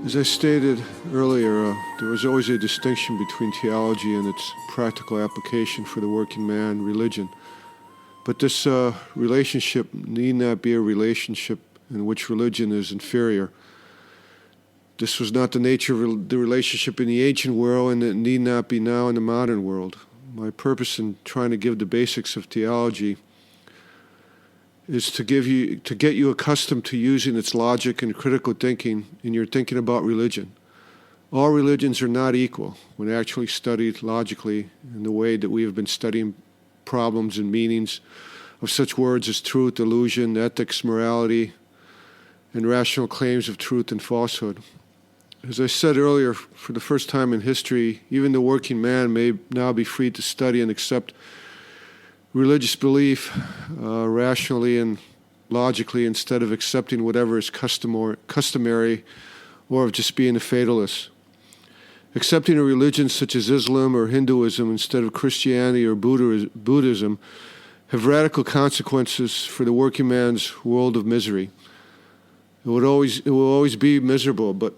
As I stated earlier, there was always a distinction between theology and its practical application for the working man, religion. But this relationship need not be a relationship in which religion is inferior. This was not the nature of the relationship in the ancient world, and it need not be now in the modern world. My purpose in trying to give the basics of theology is to get you accustomed to using its logic and critical thinking in your thinking about religion. All religions are not equal when actually studied logically in the way that we have been studying problems and meanings of such words as truth, illusion, ethics, morality, and rational claims of truth and falsehood. As I said earlier, for the first time in history, even the working man may now be free to study and accept religious belief rationally and logically instead of accepting whatever is customary or of just being a fatalist. Accepting a religion such as Islam or Hinduism instead of Christianity or Buddhism have radical consequences for the working man's world of misery. It will always be miserable, but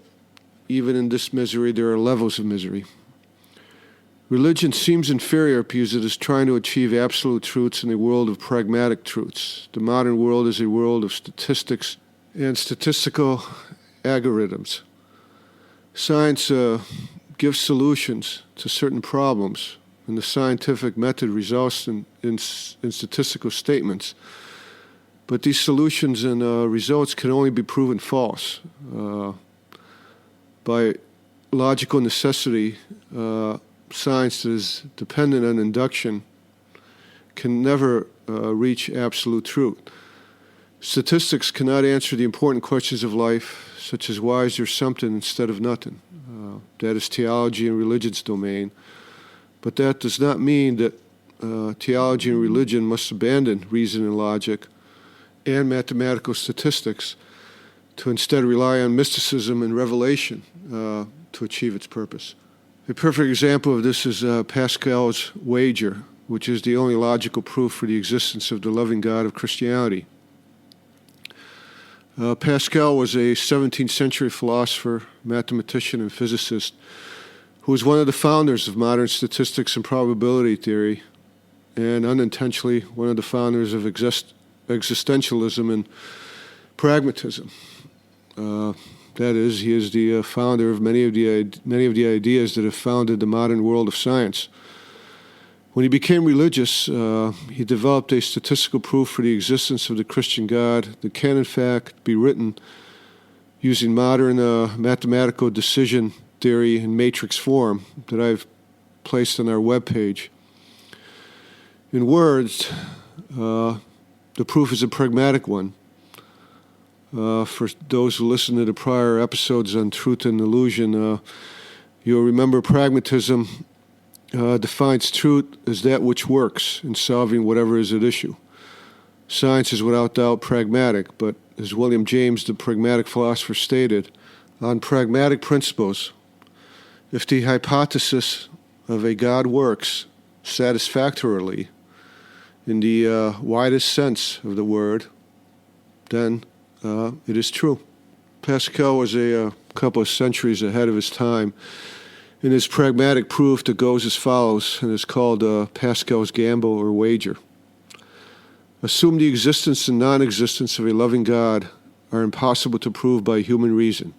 even in this misery, there are levels of misery. Religion seems inferior because it is trying to achieve absolute truths in a world of pragmatic truths. The modern world is a world of statistics and statistical algorithms. Science gives solutions to certain problems, and the scientific method results in statistical statements. But these solutions and results can only be proven false by logical necessity. Science that is dependent on induction can never reach absolute truth. Statistics cannot answer the important questions of life, such as why is there something instead of nothing. That is theology and religion's domain. But that does not mean that theology and religion must abandon reason and logic and mathematical statistics to instead rely on mysticism and revelation to achieve its purpose. A perfect example of this is Pascal's wager, which is the only logical proof for the existence of the loving God of Christianity. Pascal was a 17th century philosopher, mathematician, and physicist who was one of the founders of modern statistics and probability theory, and unintentionally one of the founders of existentialism and pragmatism. That is, he is the founder of many of the ideas that have founded the modern world of science. When he became religious, he developed a statistical proof for the existence of the Christian God that can, in fact, be written using modern mathematical decision theory in matrix form that I've placed on our webpage. In words, the proof is a pragmatic one. For those who listen to the prior episodes on truth and illusion, you'll remember pragmatism defines truth as that which works in solving whatever is at issue. Science is without doubt pragmatic, but as William James, the pragmatic philosopher, stated, on pragmatic principles, if the hypothesis of a God works satisfactorily in the widest sense of the word, then it is true. Pascal was a couple of centuries ahead of his time in his pragmatic proof that goes as follows, and is called Pascal's gamble or wager. Assume the existence and non-existence of a loving God are impossible to prove by human reason,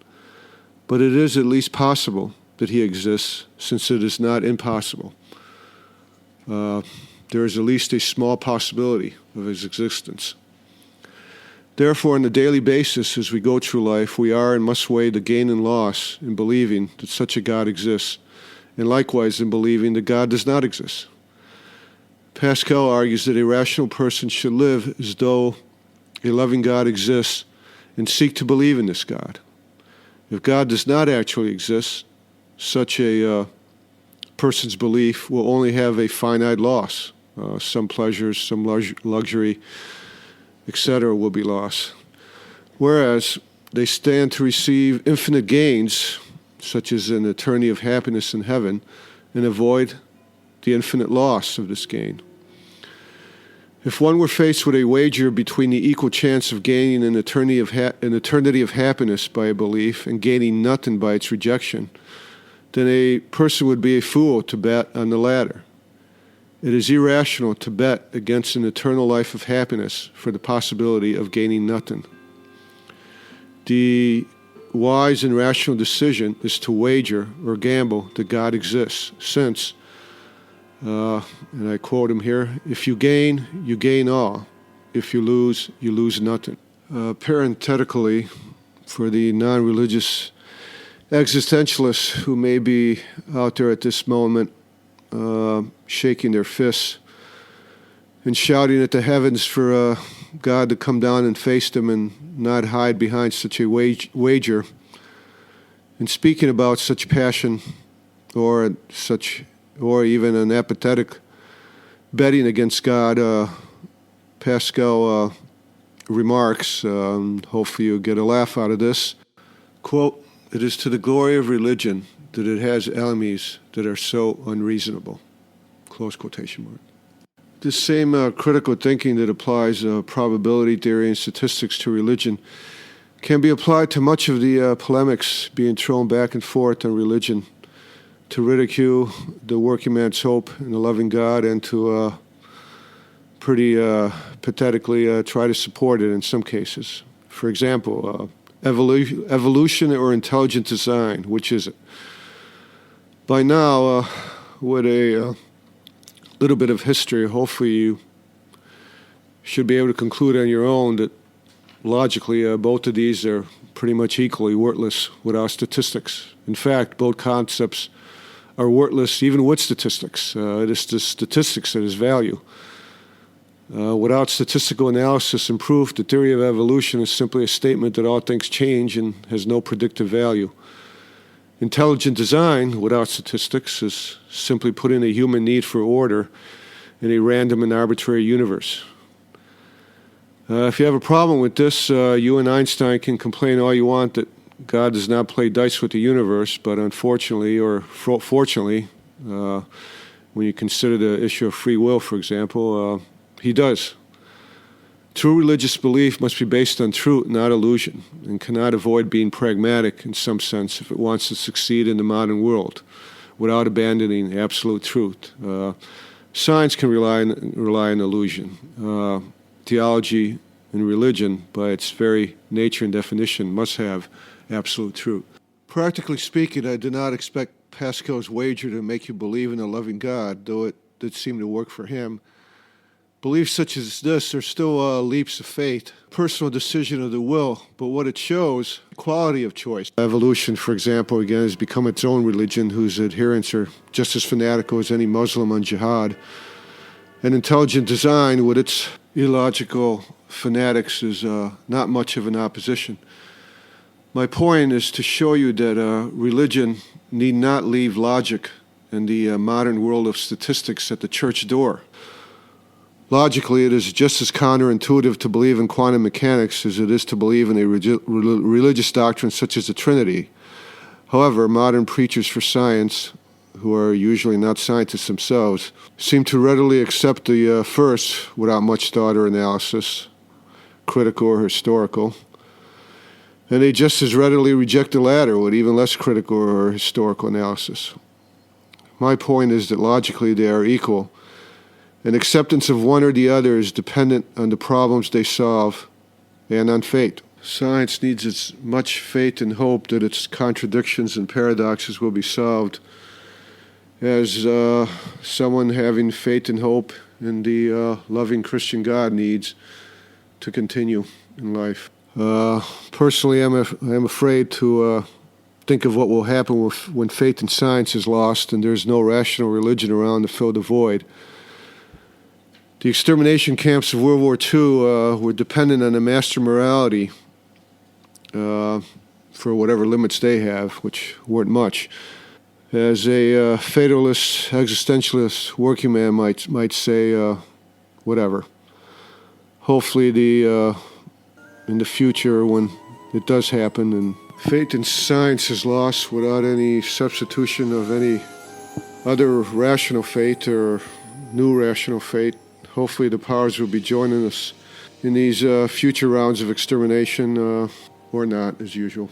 but it is at least possible that he exists, since it is not impossible. There is at least a small possibility of his existence. Therefore, on a daily basis, as we go through life, we are and must weigh the gain and loss in believing that such a God exists, and likewise in believing that God does not exist. Pascal argues that a rational person should live as though a loving God exists and seek to believe in this God. If God does not actually exist, such a person's belief will only have a finite loss. Some pleasures, some luxury, etc. will be lost. Whereas they stand to receive infinite gains, such as an eternity of happiness in heaven, and avoid the infinite loss of this gain. If one were faced with a wager between the equal chance of gaining an eternity of happiness by a belief and gaining nothing by its rejection, then a person would be a fool to bet on the latter. It is irrational to bet against an eternal life of happiness for the possibility of gaining nothing. The wise and rational decision is to wager or gamble that God exists, since, and I quote him here, "If you gain all. If you lose nothing." Parenthetically, for the non-religious existentialists who may be out there at this moment shaking their fists and shouting at the heavens for God to come down and face them and not hide behind such a wager, and speaking about such passion or even an apathetic betting against God, Pascal remarks, hopefully you'll get a laugh out of this, quote, "It is to the glory of religion that it has enemies that are so unreasonable," close quotation mark. This same critical thinking that applies probability theory and statistics to religion can be applied to much of the polemics being thrown back and forth on religion, to ridicule the working man's hope in a loving God and to pretty pathetically try to support it in some cases. For example, evolution or intelligent design, which is it? By now, with a little bit of history, hopefully you should be able to conclude on your own that logically both of these are pretty much equally worthless without statistics. In fact, both concepts are worthless even with statistics. It is the statistics that is value. Without statistical analysis and proof, the theory of evolution is simply a statement that all things change and has no predictive value. Intelligent design, without statistics, is simply putting a human need for order in a random and arbitrary universe. If you have a problem with this, you and Einstein can complain all you want that God does not play dice with the universe, but unfortunately, or fortunately, when you consider the issue of free will, for example, he does. True religious belief must be based on truth, not illusion, and cannot avoid being pragmatic in some sense if it wants to succeed in the modern world without abandoning absolute truth. Science can rely on illusion. Theology and religion, by its very nature and definition, must have absolute truth. Practically speaking, I did not expect Pascal's wager to make you believe in a loving God, though it did seem to work for him. Beliefs such as this are still leaps of faith, personal decision of the will, but what it shows, quality of choice. Evolution, for example, again, has become its own religion whose adherents are just as fanatical as any Muslim on jihad. And intelligent design, with its illogical fanatics, is not much of an opposition. My point is to show you that religion need not leave logic and the modern world of statistics at the church door. Logically, it is just as counterintuitive to believe in quantum mechanics as it is to believe in a religious doctrine such as the Trinity. However, modern preachers for science, who are usually not scientists themselves, seem to readily accept the first without much thought or analysis, critical or historical, and they just as readily reject the latter with even less critical or historical analysis. My point is that logically they are equal, and acceptance of one or the other is dependent on the problems they solve and on fate. Science needs as much faith and hope that its contradictions and paradoxes will be solved as someone having faith and hope in the loving Christian God needs to continue in life. Personally, I'm afraid to think of what will happen when faith in science is lost and there's no rational religion around to fill the void. The extermination camps of World War II were dependent on a master morality for whatever limits they have, which weren't much. As a fatalist, existentialist working man might say, whatever. Hopefully in the future when it does happen and faith in science is lost without any substitution of any other rational faith or new rational faith, hopefully the powers will be joining us in these future rounds of extermination, or not, as usual.